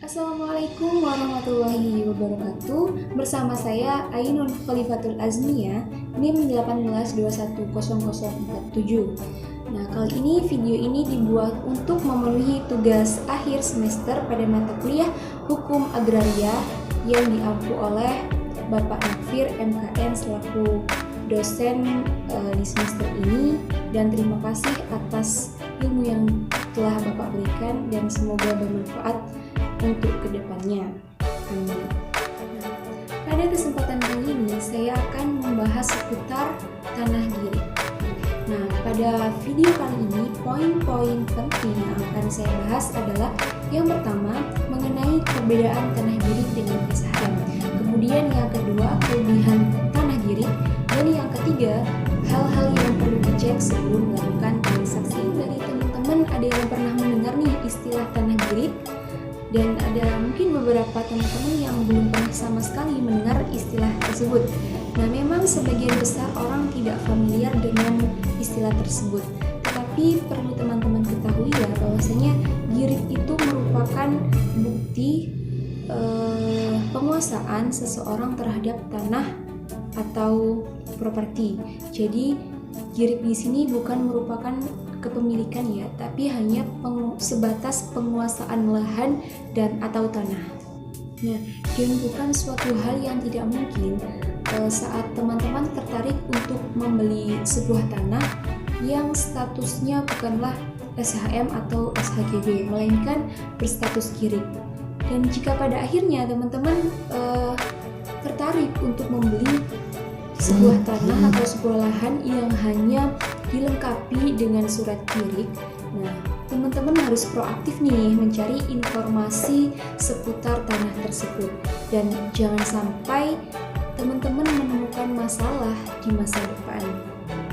Assalamualaikum warahmatullahi wabarakatuh. Bersama saya Ainun Khalifatul Azmiyah, NIM 182100047. Nah, kali ini video ini dibuat untuk memenuhi tugas akhir semester pada mata kuliah Hukum Agraria yang diampu oleh Bapak Nafir MKN selaku dosen di semester ini, dan terima kasih atas ilmu yang telah Bapak berikan dan semoga bermanfaat untuk kedepannya. Amin. Pada kesempatan kali ini saya akan membahas seputar tanah girik. Nah, pada video kali ini poin-poin penting yang akan saya bahas adalah yang pertama mengenai perbedaan tanah girik dengan SHM. Kemudian yang kedua kelebihan tanah girik, dan yang ketiga hal-hal yang perlu dicek sebelum melakukan transaksi. Dari teman-teman ada yang pernah mendengar nih istilah tanah girik? Dan ada mungkin beberapa teman-teman yang belum pernah sama sekali mendengar istilah tersebut. Nah, memang sebagian besar orang tidak familiar dengan istilah tersebut. Tetapi perlu teman-teman ketahui ya bahwasanya girik itu merupakan bukti penguasaan seseorang terhadap tanah atau properti. Jadi girik di sini bukan merupakan kepemilikan ya, tapi hanya sebatas penguasaan lahan dan atau tanah. Nah, dan bukan suatu hal yang tidak mungkin saat teman-teman tertarik untuk membeli sebuah tanah yang statusnya bukanlah SHM atau SHGB, melainkan berstatus girik. Dan jika pada akhirnya teman-teman tertarik untuk membeli sebuah tanah atau sebuah lahan yang hanya dilengkapi dengan surat girik, nah teman-teman harus proaktif nih mencari informasi seputar tanah tersebut, dan jangan sampai teman-teman menemukan masalah di masa depan.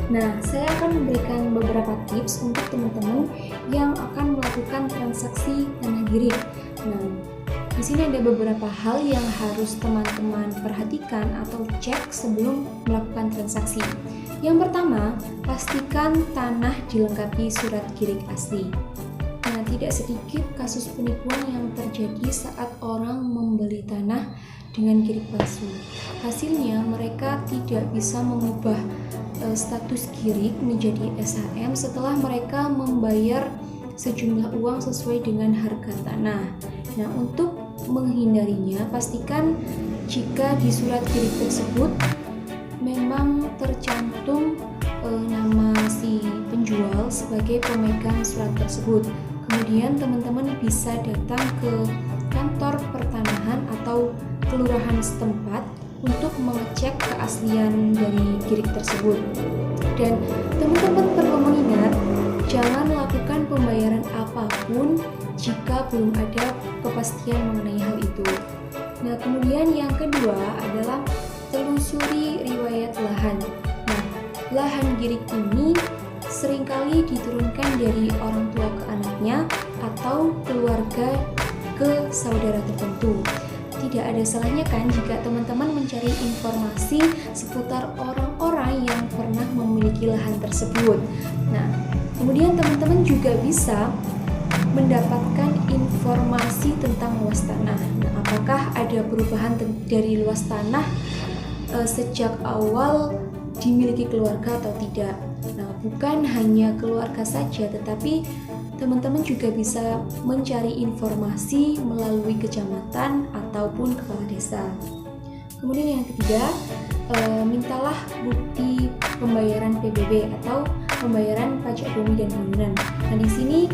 Nah, saya akan memberikan beberapa tips untuk teman-teman yang akan melakukan transaksi tanah girik. Nah, di sini ada beberapa hal yang harus teman-teman perhatikan atau cek sebelum melakukan transaksi. Yang pertama, pastikan tanah dilengkapi surat girik asli. Nah, tidak sedikit kasus penipuan yang terjadi saat orang membeli tanah dengan girik palsu. Hasilnya, mereka tidak bisa mengubah status girik menjadi SHM setelah mereka membayar sejumlah uang sesuai dengan harga tanah. Nah, untuk menghindarinya, pastikan jika di surat girik tersebut memang tercantum nama si penjual sebagai pemegang surat tersebut. Kemudian teman-teman bisa datang ke kantor pertanahan atau kelurahan setempat untuk mengecek keaslian dari girik tersebut. Dan teman-teman perlu mengingat, jangan lakukan pembayaran apapun jika belum ada kepastian mengenai hal itu. Nah, kemudian yang kedua adalah telusuri riwayat lahan. Nah, lahan girik ini seringkali diturunkan dari orang tua ke anaknya atau keluarga ke saudara tertentu. Tidak ada salahnya kan jika teman-teman mencari informasi seputar orang-orang yang pernah memiliki lahan tersebut. Nah, kemudian teman-teman juga bisa mendapatkan informasi tentang luas tanah. Nah, apakah ada perubahan dari luas tanah sejak awal dimiliki keluarga atau tidak? Nah, bukan hanya keluarga saja, tetapi teman-teman juga bisa mencari informasi melalui kecamatan ataupun kepala desa. Kemudian yang ketiga, mintalah bukti pembayaran PBB atau pembayaran pajak bumi dan bangunan. Nah, di sini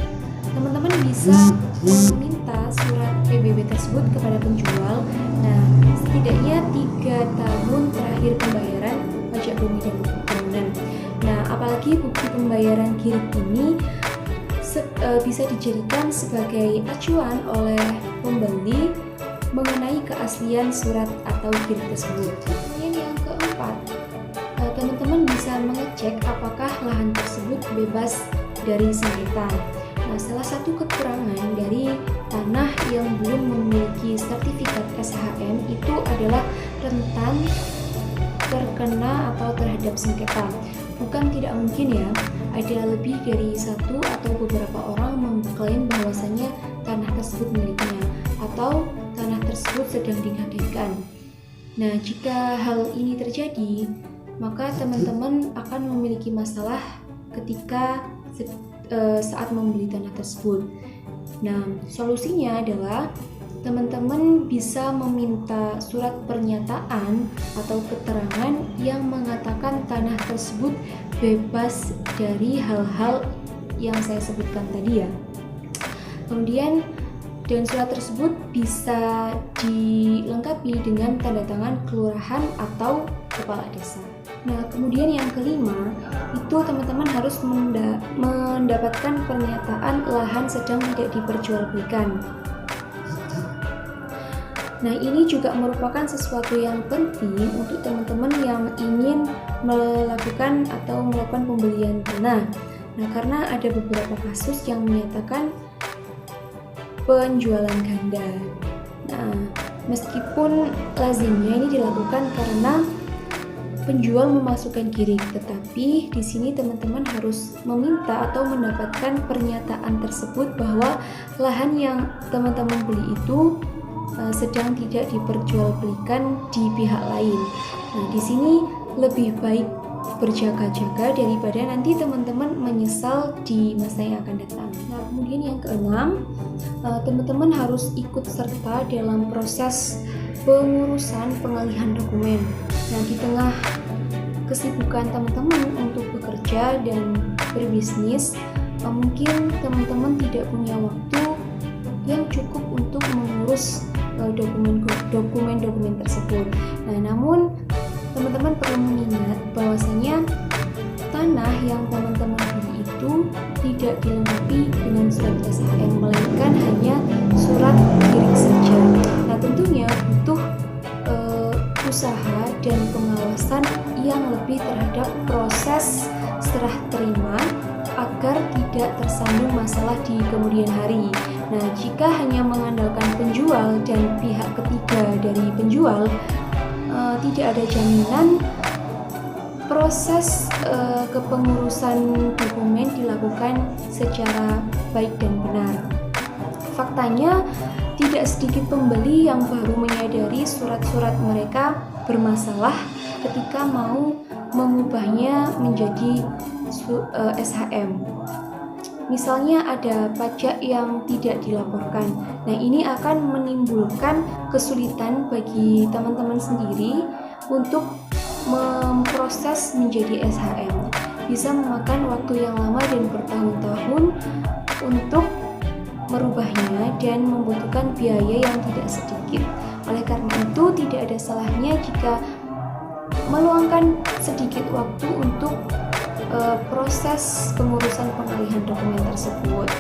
teman-teman bisa meminta surat PBB tersebut kepada penjual. Nah, setidaknya 3 tahun terakhir pembayaran pajak bumi dan bangunan. Nah, apalagi bukti pembayaran girik ini bisa dijadikan sebagai acuan oleh pembeli mengenai keaslian surat atau girik tersebut. Kemudian yang keempat, teman-teman bisa mengecek apakah lahan tersebut bebas dari sengketa. Nah, salah satu kekurangan dari tanah yang belum memiliki sertifikat SHM itu adalah rentan terkena atau terhadap sengketa. Bukan tidak mungkin ya, ada lebih dari satu atau beberapa orang mengklaim bahwasanya tanah tersebut miliknya, atau sedang digadaikan. Nah, jika hal ini terjadi, maka teman-teman akan memiliki masalah ketika saat membeli tanah tersebut. Nah, solusinya adalah teman-teman bisa meminta surat pernyataan atau keterangan yang mengatakan tanah tersebut bebas dari hal-hal yang saya sebutkan tadi ya. Kemudian, dan surat tersebut bisa dilengkapi dengan tanda tangan kelurahan atau kepala desa. Nah, kemudian yang kelima, itu teman-teman harus mendapatkan pernyataan lahan sedang tidak diperjualbelikan. Nah, ini juga merupakan sesuatu yang penting untuk teman-teman yang ingin melakukan pembelian tanah. Nah, karena ada beberapa kasus yang menyatakan penjualan ganda. Nah, meskipun lazimnya ini dilakukan karena penjual memasukkan giring, tetapi di sini teman-teman harus meminta atau mendapatkan pernyataan tersebut bahwa lahan yang teman-teman beli itu sedang tidak diperjualbelikan di pihak lain. Nah, di sini lebih baik berjaga-jaga daripada nanti teman-teman menyesal di masa yang akan datang. Nah, kemudian yang keenam, teman-teman harus ikut serta dalam proses pengurusan pengalihan dokumen. Nah, di tengah kesibukan teman-teman untuk bekerja dan berbisnis, mungkin teman-teman tidak punya waktu yang cukup untuk mengurus dokumen-dokumen tersebut. Nah, namun teman-teman perlu mengingat bahwasanya tanah yang teman-teman beli itu tidak dilengkapi dengan surat SHM, melainkan hanya surat giring saja. Nah, tentunya butuh usaha dan pengawasan yang lebih terhadap proses serah terima agar tidak tersandung masalah di kemudian hari. Nah, jika hanya mengandalkan penjual dan pihak ketiga dari penjual, tidak ada jaminan proses kepengurusan dokumen dilakukan secara baik dan benar. Faktanya, tidak sedikit pembeli yang baru menyadari surat-surat mereka bermasalah ketika mau mengubahnya menjadi SHM. Misalnya ada pajak yang tidak dilaporkan. Nah, ini akan menimbulkan kesulitan bagi teman-teman sendiri untuk memproses menjadi SHM. Bisa memakan waktu yang lama dan bertahun-tahun untuk merubahnya dan membutuhkan biaya yang tidak sedikit. Oleh karena itu, tidak ada salahnya jika meluangkan sedikit waktu untuk proses pengurusan pengalihan dokumen tersebut.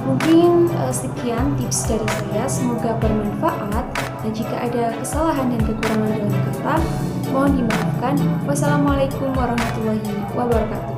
Mungkin sekian tips dari saya, semoga bermanfaat. Dan jika ada kesalahan dan kekurangan dalam kata, mohon dimaafkan. Wassalamualaikum warahmatullahi wabarakatuh.